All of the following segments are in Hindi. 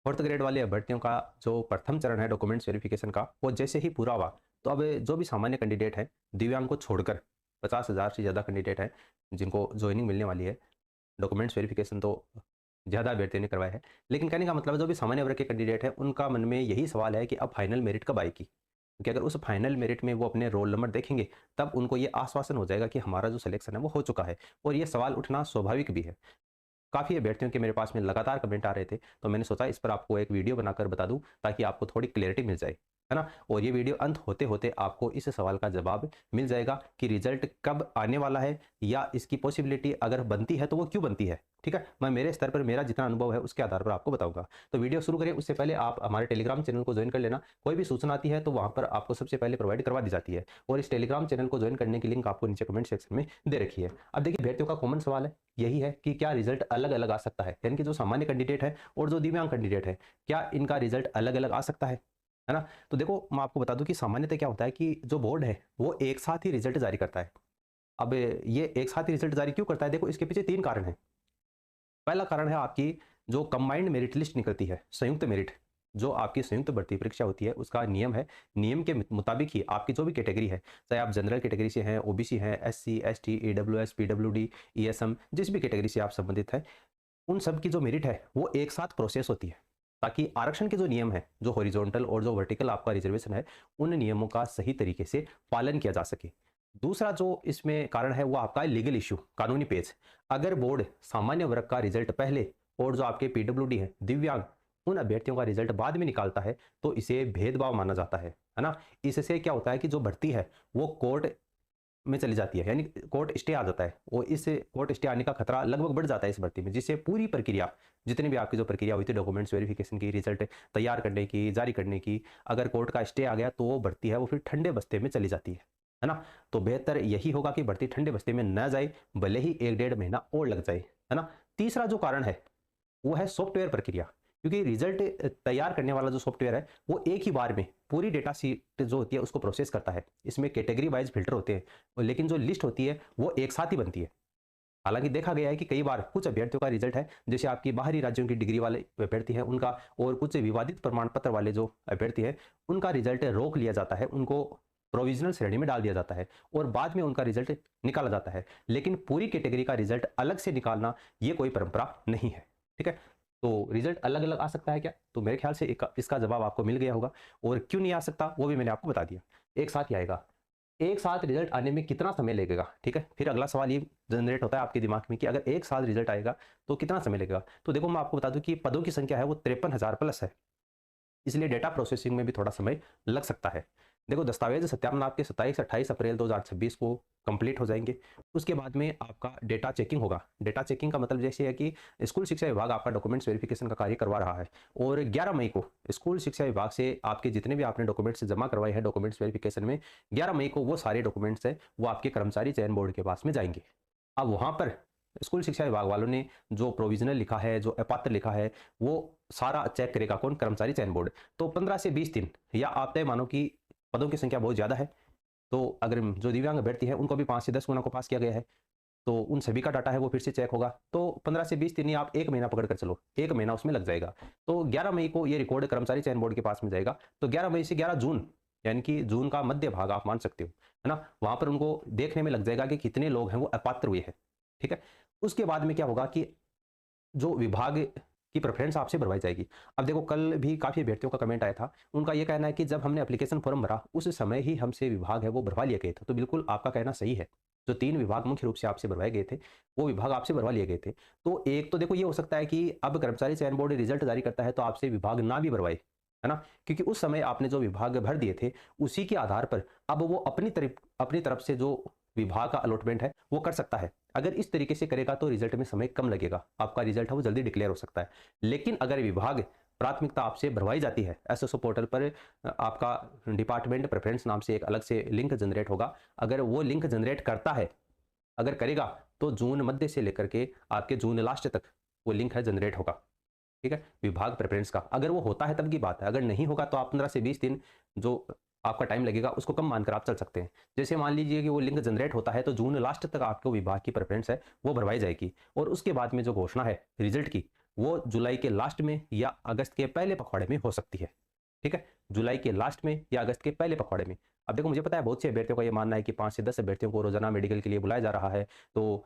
फोर्थ ग्रेड वाले अभ्यर्थियों का जो प्रथम चरण है डॉक्यूमेंट्स वेरिफिकेशन का, वो जैसे ही पूरा हुआ तो अब जो भी सामान्य कैंडिडेट हैं, दिव्यांग को छोड़कर 50,000 से ज़्यादा कैंडिडेट हैं जिनको ज्वाइनिंग मिलने वाली है। डॉक्यूमेंट्स वेरिफिकेशन तो ज़्यादा अभ्यर्थियों ने करवाया है, लेकिन कहने का मतलब है जो भी सामान्य वर्ग के कैंडिडेट हैं उनका मन में यही सवाल है कि अब फाइनल मेरिट कब आएगी, क्योंकि अगर उस फाइनल मेरिट में वो अपने रोल नंबर देखेंगे तब उनको ये आश्वासन हो जाएगा कि हमारा जो सिलेक्शन है वो हो चुका है। और ये सवाल उठना स्वाभाविक भी है। काफ़ी अभ्यर्थियों के मेरे पास में लगातार कमेंट आ रहे थे, तो मैंने सोचा इस पर आपको एक वीडियो बनाकर बता दूं ताकि आपको थोड़ी क्लैरिटी मिल जाए, है ना? और ये वीडियो अंत होते-होते आपको इस सवाल का जवाब मिल जाएगा कि रिजल्ट कब आने वाला है या इसकी पॉसिबिलिटी अगर बनती है तो वो क्यों बनती है, ठीक है? मैं मेरे स्तर पर मेरा जितना अनुभव है उसके आधार पर आपको बताऊँगा। तो वीडियो शुरू करें उससे पहले आप हमारे टेलीग्राम चैनल को जॉइन कर लेना। कोई भी सूचना आती है तो वहाँ पर आपको सबसे पहले प्रोवाइड करवा दी जाती है और इस टेलीग्राम चैनल को जॉइन करने की लिंक आपको नीचे कमेंट सेक्शन में दे रखी है। अब देखिए अभ्यर्थियों का कॉमन सवाल है, यही है कि क्या रिजल्ट अलग-अलग आ सकता है? यानी कि जो सामान्य कैंडिडेट है और जो दिव्यांग कैंडिडेट है, क्या इनका रिजल्ट अलग-अलग आ सकता है ना? तो देखो मैं आपको बता दूं कि सामान्यतः क्या होता है कि जो बोर्ड है वो एक साथ ही रिजल्ट जारी करता है। अब ये एक साथ ही रिजल्ट जारी क्यों करता है? देखो इसके पीछे 3 कारण हैं। पहला कारण है आपकी जो कंबाइंड मेरिट लिस्ट निकलती है, संयुक्त मेरिट, जो आपकी संयुक्त भर्ती परीक्षा होती है उसका नियम है। नियम के मुताबिक ही आपकी जो भी कैटेगरी है, चाहे आप जनरल कैटेगरी से हैं, ओबीसी हैं, SC, ST, EWS, PWD, ESM, जिस भी कैटेगरी से आप संबंधित हैं, उन सब की जो मेरिट है वो एक साथ प्रोसेस होती है, ताकि आरक्षण के जो नियम है, जो हॉरिजॉन्टल और जो वर्टिकल आपका रिजर्वेशन है, उन नियमों का सही तरीके से पालन किया जा सके। दूसरा जो इसमें कारण है वो आपका लीगल इश्यू, कानूनी पेच। अगर बोर्ड सामान्य वर्ग का रिजल्ट पहले और जो आपके पीडब्ल्यूडी है, दिव्यांग, उन अभ्यर्थियों का रिजल्ट बाद में निकालता है तो इसे भेदभाव माना जाता है ना? इससे क्या होता है कि जो भर्ती है वो कोर्ट में चली जाती है, यानी कोर्ट स्टे आ जाता है और इस कोर्ट स्टे आने का खतरा लगभग बढ़ जाता है इस भर्ती में, जिससे पूरी प्रक्रिया, जितनी भी आपकी जो प्रक्रिया हुई थी डॉक्यूमेंट्स वेरिफिकेशन की, रिजल्ट तैयार करने की, जारी करने की, अगर कोर्ट का स्टे आ गया तो वो भर्ती है वो फिर ठंडे बस्ते में चली जाती है ना? तो बेहतर यही होगा कि भर्ती ठंडे बस्ते में न जाए, भले ही 1 डेढ़ महीना और लग जाए, है ना? तीसरा जो कारण है वो है सॉफ्टवेयर प्रक्रिया, क्योंकि रिजल्ट तैयार करने वाला जो सॉफ्टवेयर है वो एक ही बार में पूरी डेटा शीट जो होती है उसको प्रोसेस करता है। इसमें कैटेगरी वाइज फिल्टर होते हैं, लेकिन जो लिस्ट होती है वो एक साथ ही बनती है। हालांकि देखा गया है कि कई बार कुछ अभ्यर्थियों का रिजल्ट है, जैसे आपकी बाहरी राज्यों की डिग्री वाले अभ्यर्थी हैं उनका, और कुछ विवादित प्रमाण पत्र वाले जो अभ्यर्थी हैं उनका रिजल्ट रोक लिया जाता है, उनको प्रोविजनल श्रेणी में डाल दिया जाता है और बाद में उनका रिजल्ट निकाला जाता है। लेकिन पूरी कैटेगरी का रिजल्ट अलग से निकालना ये कोई परंपरा नहीं है, ठीक है? तो रिजल्ट अलग अलग आ सकता है क्या? तो मेरे ख्याल से इसका जवाब आपको मिल गया होगा। और क्यों नहीं आ सकता वो भी मैंने आपको बता दिया। एक साथ ही आएगा। एक साथ रिजल्ट आने में कितना समय लगेगा, ठीक है? फिर अगला सवाल ये जनरेट होता है आपके दिमाग में कि अगर एक साथ रिजल्ट आएगा तो कितना समय लगेगा? तो देखो मैं आपको बता दूं कि पदों की संख्या है वो 53,000 प्लस है, इसलिए डेटा प्रोसेसिंग में भी थोड़ा समय लग सकता है। देखो दस्तावेज सत्यापन आपके 27 से 28 अप्रैल 2026 को कंप्लीट हो जाएंगे। उसके बाद में आपका डेटा चेकिंग होगा। डेटा चेकिंग का मतलब जैसे है कि स्कूल शिक्षा विभाग आपका डॉक्यूमेंट्स वेरिफिकेशन का कार्य करवा रहा है और 11 मई को स्कूल शिक्षा विभाग से आपके जितने भी आपने डॉक्यूमेंट्स जमा करवाए हैं डॉक्यूमेंट्स वेरिफिकेशन में, 11 मई को वो सारे डॉक्यूमेंट्स हैं वो आपके कर्मचारी चयन बोर्ड के पास में जाएंगे। अब वहाँ पर स्कूल शिक्षा विभाग वालों ने जो प्रोविजनल लिखा है, जो अपात्र लिखा है, वो सारा चेक करेगा कौन? कर्मचारी चयन बोर्ड। तो 15 से 20 दिन, या आप तय मानो कि पदों की संख्या बहुत ज़्यादा है, तो अगर जो दिव्यांग अभ्यर्थी है उनको भी 5 से 10 गुना को पास किया गया है, तो उन सभी का डाटा है वो फिर से चेक होगा। तो 15 से 20 दिन या आप 1 महीना पकड़ कर चलो, 1 महीना उसमें लग जाएगा। तो 11 मई को ये रिकॉर्ड कर्मचारी चयन बोर्ड के पास में जाएगा। तो 11 मई से 11 जून, यानी कि जून का मध्य भाग आप मान सकते हो, है ना? वहाँ पर उनको देखने में लग जाएगा कि कितने लोग हैं वो अपात्र हुए हैं, ठीक है? उसके बाद में क्या होगा कि जो विभाग की प्रेफ़रेंस आपसे भरवाई जाएगी। अब देखो कल भी काफ़ी अभ्यर्थियों का कमेंट आया था। उनका ये कहना है कि जब हमने एप्लीकेशन फ़ॉर्म भरा, उस समय ही हमसे विभाग है वो भरवा लिए गए थे। तो बिल्कुल आपका कहना सही है। जो 3 विभाग मुख्य रूप से आपसे भरवाए गए थे, वो विभाग आपसे भरवा लिए गए थे। तो एक तो देखो ये हो सकता है कि अब कर्मचारी चयन बोर्ड रिज़ल्ट जारी करता है तो आपसे विभाग ना भी भरवाए, है ना? क्योंकि उस समय आपने जो विभाग भर दिए थे, उसी के आधार पर अब वो अपनी तरफ से जो विभाग का अलॉटमेंट है, वो कर सकता है। अगर इस तरीके से करेगा तो रिजल्ट में समय कम लगेगा, आपका रिजल्ट है वो जल्दी डिक्लेयर हो सकता है। लेकिन अगर विभाग प्राथमिकता आपसे भरवाई जाती है, एसएसओ पोर्टल पर आपका डिपार्टमेंट प्रेफरेंस नाम से एक अलग से लिंक जनरेट होगा। अगर वो लिंक जनरेट करता है, अगर करेगा, तो जून मध्य से लेकर के आपके जून लास्ट तक वो लिंक है जनरेट होगा, ठीक है? विभाग प्रेफरेंस का। अगर वो होता है तब की बात है, अगर नहीं होगा तो आप 15 से 20 दिन जो आपका टाइम लगेगा उसको कम मानकर आप चल सकते हैं। जैसे मान लीजिए कि वो लिंक जनरेट होता है तो जून लास्ट तक आपको विभाग की प्रेफरेंस है वो भरवाई जाएगी और उसके बाद में जो घोषणा है रिजल्ट की, वो जुलाई के लास्ट में या अगस्त के पहले पखवाड़े में हो सकती है। ठीक है, जुलाई के लास्ट में या अगस्त के पहले पखवाड़े में। अब देखो, मुझे पता है बहुत से अभ्यर्थियों का ये मानना है कि 5 से 10 अभ्यर्थियों को रोजाना मेडिकल के लिए बुलाया जा रहा है, तो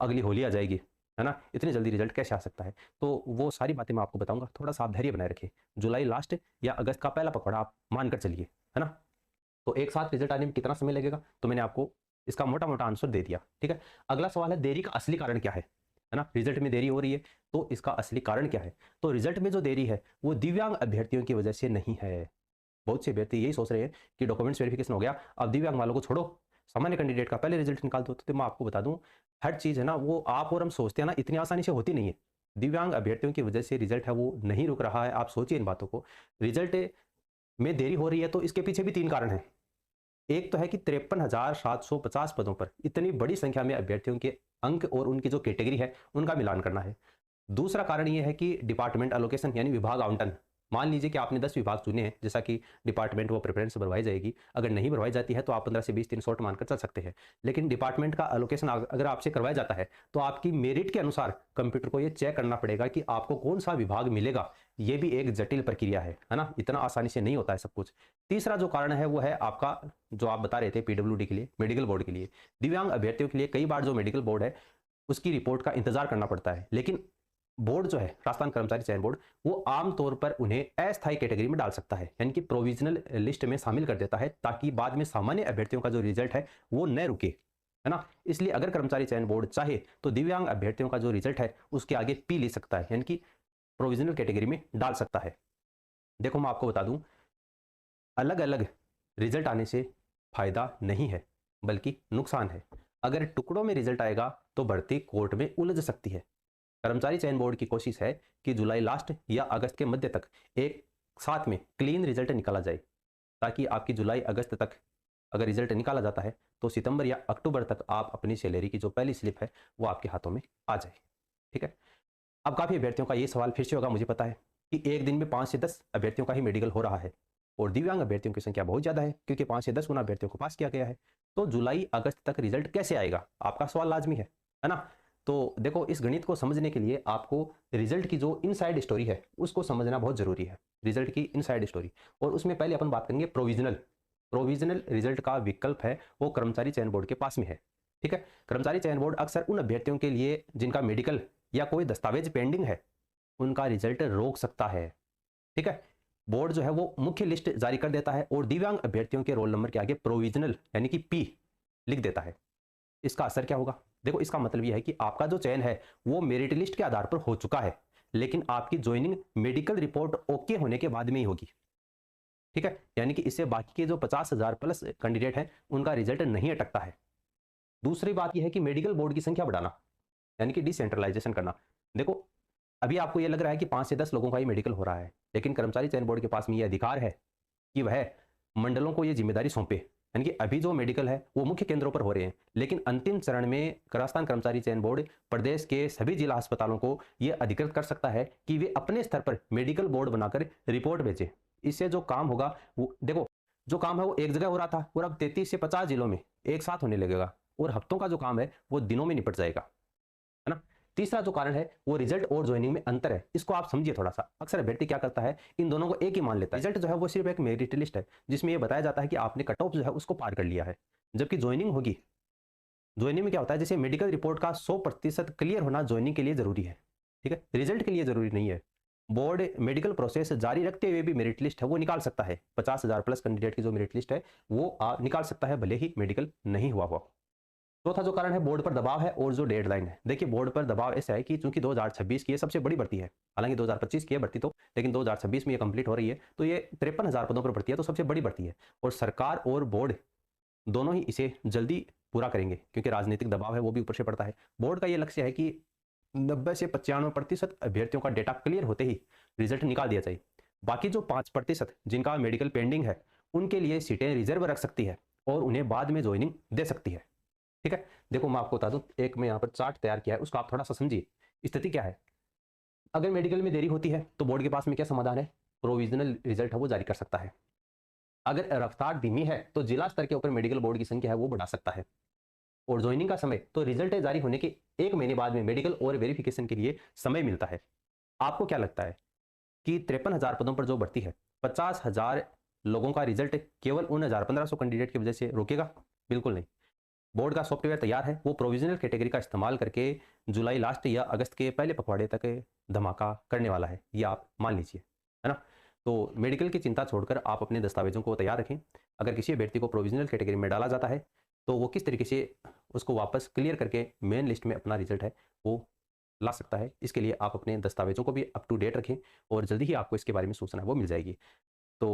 अगली होली आ जाएगी, है ना, इतनी जल्दी रिजल्ट कैसे आ सकता है। तो वो सारी बातें मैं आपको बताऊंगा, थोड़ा सा आप धैर्य बनाए रखिए। जुलाई लास्ट या अगस्त का पहला पखवाड़ा आप मानकर चलिए, है ना। तो एक साथ रिजल्ट आने में कितना समय लगेगा, तो मैंने आपको इसका मोटा मोटा आंसर दे दिया। ठीक है, अगला सवाल है देरी का असली कारण क्या है ना। रिजल्ट में देरी हो रही है तो इसका असली कारण क्या है। तो रिजल्ट में जो देरी है वो दिव्यांग अभ्यर्थियों की वजह से नहीं है। बहुत से अभ्यर्थी यही सोच रहे हैं कि डॉक्यूमेंट्स वेरिफिकेशन हो गया, अब दिव्यांग वालों को छोड़ो, सामान्य कैंडिडेट का पहले रिजल्ट निकाल दो। तो मैं आपको बता दूं, हर चीज़ है ना, वो आप और हम सोचते हैं ना, इतनी आसानी से होती नहीं है। दिव्यांग अभ्यर्थियों की वजह से रिजल्ट है वो नहीं रुक रहा है। आप सोचिए इन बातों को। रिजल्ट में देरी हो रही है तो इसके पीछे भी 3 कारण हैं। एक तो है कि 53,750 पदों पर इतनी बड़ी संख्या में अभ्यर्थियों के अंक और उनकी जो कैटेगरी है उनका मिलान करना है। दूसरा कारण ये है कि डिपार्टमेंट एलोकेशन यानी विभाग आवंटन। मान लीजिए कि आपने 10 विभाग चुने हैं, जैसा कि डिपार्टमेंट वो प्रेफरेंस भरवाई जाएगी। अगर नहीं भरवाई जाती है तो आप 15 से 20 दिन शॉर्ट मानकर चल सकते हैं। लेकिन डिपार्टमेंट का एलोकेशन अगर आपसे करवाया जाता है तो आपकी मेरिट के अनुसार कंप्यूटर को ये चेक करना पड़ेगा कि आपको कौन सा विभाग मिलेगा। ये भी एक जटिल प्रक्रिया है ना, इतना आसानी से नहीं होता है सब कुछ। तीसरा जो कारण है वो है आपका, जो आप बता रहे थे पीडब्ल्यूडी के लिए, मेडिकल बोर्ड के लिए। दिव्यांग अभ्यर्थियों के लिए कई बार जो मेडिकल बोर्ड है उसकी रिपोर्ट का इंतजार करना पड़ता है, लेकिन बोर्ड जो है राजस्थान कर्मचारी चयन बोर्ड, वो आमतौर पर उन्हें अस्थायी कैटेगरी में डाल सकता है, यानी कि प्रोविजनल लिस्ट में शामिल कर देता है, ताकि बाद में सामान्य अभ्यर्थियों का जो रिजल्ट है वो न रुके, है ना। इसलिए अगर कर्मचारी चयन बोर्ड चाहे तो दिव्यांग अभ्यर्थियों का जो रिजल्ट है उसके आगे पी ले सकता है, यानी कि प्रोविजनल कैटेगरी में डाल सकता है। देखो मैं आपको बता दूं, अलग अलग रिजल्ट आने से फायदा नहीं है बल्कि नुकसान है। अगर टुकड़ों में रिजल्ट आएगा तो भर्ती कोर्ट में उलझ सकती है। कर्मचारी चयन बोर्ड की कोशिश है कि जुलाई लास्ट या अगस्त के मध्य तक एक साथ में क्लीन रिजल्ट निकाला जाए, ताकि आपकी जुलाई अगस्त तक अगर रिजल्ट निकाला जाता है तो सितंबर या अक्टूबर तक आप अपनी सैलरी की जो पहली स्लिप है वो आपके हाथों में आ जाए। ठीक है, अब काफ़ी अभ्यर्थियों का ये सवाल फिर से होगा, मुझे पता है, कि एक दिन में 5 से 10 अभ्यर्थियों का ही मेडिकल हो रहा है और दिव्यांग अभ्यर्थियों की संख्या बहुत ज़्यादा है, क्योंकि 5 से 10 गुना अभ्यर्थियों को पास किया गया है। तो जुलाई अगस्त तक रिजल्ट कैसे आएगा, आपका सवाल लाजमी है ना। तो देखो, इस गणित को समझने के लिए आपको रिजल्ट की जो इनसाइड स्टोरी है उसको समझना बहुत जरूरी है। रिजल्ट की इनसाइड स्टोरी, और उसमें पहले अपन बात करेंगे प्रोविजनल रिजल्ट का विकल्प है वो कर्मचारी चयन बोर्ड के पास में है। ठीक है, कर्मचारी चयन बोर्ड अक्सर उन अभ्यर्थियों के लिए जिनका मेडिकल या कोई दस्तावेज पेंडिंग है उनका रिजल्ट रोक सकता है। ठीक है, बोर्ड जो है वो मुख्य लिस्ट जारी कर देता है और दिव्यांग अभ्यर्थियों के रोल नंबर के आगे प्रोविजनल यानी कि पी लिख देता है। इसका असर क्या होगा, देखो, इसका मतलब यह है कि आपका जो चयन है वो मेरिट लिस्ट के आधार पर हो चुका है, लेकिन आपकी ज्वाइनिंग मेडिकल रिपोर्ट ओके होने के बाद में ही होगी। ठीक है, यानी कि इससे बाकी के जो 50,000 प्लस कैंडिडेट हैं उनका रिजल्ट नहीं अटकता है। दूसरी बात यह है कि मेडिकल बोर्ड की संख्या बढ़ाना, यानी कि डिसेंट्रलाइजेशन करना। देखो, अभी आपको यह लग रहा है कि 5 से 10 लोगों का ही मेडिकल हो रहा है, लेकिन कर्मचारी चयन बोर्ड के पास में यह अधिकार है कि वह मंडलों को यह जिम्मेदारी सौंपे। यानी कि अभी जो मेडिकल है वो मुख्य केंद्रों पर हो रहे हैं, लेकिन अंतिम चरण में राजस्थान कर्मचारी चयन बोर्ड प्रदेश के सभी जिला अस्पतालों को यह अधिकृत कर सकता है कि वे अपने स्तर पर मेडिकल बोर्ड बनाकर रिपोर्ट भेजें। इससे जो काम होगा वो, देखो, जो काम है वो एक जगह हो रहा था और अब 33 से 50 जिलों में एक साथ होने लगेगा, और हफ्तों का जो काम है वो दिनों में निपट जाएगा, है ना। तीसरा जो कारण है वो रिजल्ट और ज्वाइनिंग में अंतर है, इसको आप समझिए थोड़ा सा। अक्सर अभ्यर्थी क्या करता है, इन दोनों को एक ही मान लेता है। रिजल्ट जो है वो सिर्फ एक मेरिट लिस्ट है जिसमें ये बताया जाता है कि आपने कट ऑफ जो है उसको पार कर लिया है, जबकि ज्वाइनिंग होगी, ज्वाइनिंग में क्या होता है, जैसे मेडिकल रिपोर्ट का 100% क्लियर होना ज्वाइनिंग के लिए जरूरी है। ठीक है, रिजल्ट के लिए जरूरी नहीं है। बोर्ड मेडिकल प्रोसेस जारी रखते हुए भी मेरिट लिस्ट है वो निकाल सकता है। 50,000 प्लस कैंडिडेट की जो मेरिट लिस्ट है वो निकाल सकता है, भले ही मेडिकल नहीं हुआ हुआ। चौथा जो कारण है बोर्ड पर दबाव है और जो डेडलाइन है। देखिए, बोर्ड पर दबाव ऐसा है कि चूंकि 2026 की ये सबसे बड़ी भर्ती है, हालांकि 2025 की है भर्ती तो, लेकिन 2026 में ये कंप्लीट हो रही है, तो ये 53,000 पदों पर भर्ती है, तो सबसे बड़ी भर्ती है, और सरकार और बोर्ड दोनों ही इसे जल्दी पूरा करेंगे क्योंकि राजनीतिक दबाव है वो भी ऊपर से पड़ता है। बोर्ड का ये लक्ष्य है कि 90 से 95% अभ्यर्थियों का डेटा क्लियर होते ही रिजल्ट निकाल दिया जाए। बाकी जो 5% जिनका मेडिकल पेंडिंग है उनके लिए सीटें रिजर्व रख सकती है और उन्हें बाद में ज्वाइनिंग दे सकती है। ठीक है, देखो मैं आपको बता दूं, एक मैं यहाँ पर चार्ट तैयार किया है, उसको आप थोड़ा सा समझिए। स्थिति क्या है, अगर मेडिकल में देरी होती है तो बोर्ड के पास में क्या समाधान है, प्रोविजनल रिजल्ट है वो जारी कर सकता है। अगर रफ्तार धीमी है तो जिला स्तर के ऊपर मेडिकल बोर्ड की संख्या है वो बढ़ा सकता है, और ज्वाइनिंग का समय तो रिजल्ट जारी होने के 1 महीने बाद में मेडिकल और वेरिफिकेशन के लिए समय मिलता है। आपको क्या लगता है कि 53,000 पदों पर जो भर्ती है, 50,000 लोगों का रिजल्ट केवल उन 1,500 कैंडिडेट की वजह से रुकेगा? बिल्कुल नहीं। बोर्ड का सॉफ्टवेयर तैयार है, वो प्रोविजनल कैटेगरी का इस्तेमाल करके जुलाई लास्ट या अगस्त के पहले पखवाड़े तक धमाका करने वाला है, ये आप मान लीजिए, है ना? तो मेडिकल की चिंता छोड़कर आप अपने दस्तावेज़ों को तैयार रखें। अगर किसी अभ्यर्थी को प्रोविजनल कैटेगरी में डाला जाता है, तो वो किस तरीके से उसको वापस क्लियर करके मेन लिस्ट में अपना रिजल्ट है, वो ला सकता है। इसके लिए आप अपने दस्तावेज़ों को भी अप टू डेट रखें और जल्दी ही आपको इसके बारे में सूचना वो मिल जाएगी। तो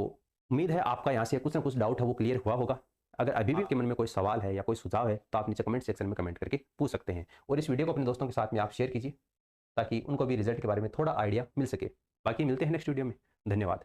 उम्मीद है आपका यहाँ से कुछ ना कुछ डाउट है वो क्लियर हुआ होगा। अगर अभी भी आपके मन में कोई सवाल है या कोई सुझाव है, तो आप नीचे कमेंट सेक्शन में कमेंट करके पूछ सकते हैं और इस वीडियो को अपने दोस्तों के साथ में आप शेयर कीजिए, ताकि उनको भी रिजल्ट के बारे में थोड़ा आइडिया मिल सके। बाकी मिलते हैं नेक्स्ट वीडियो में। धन्यवाद।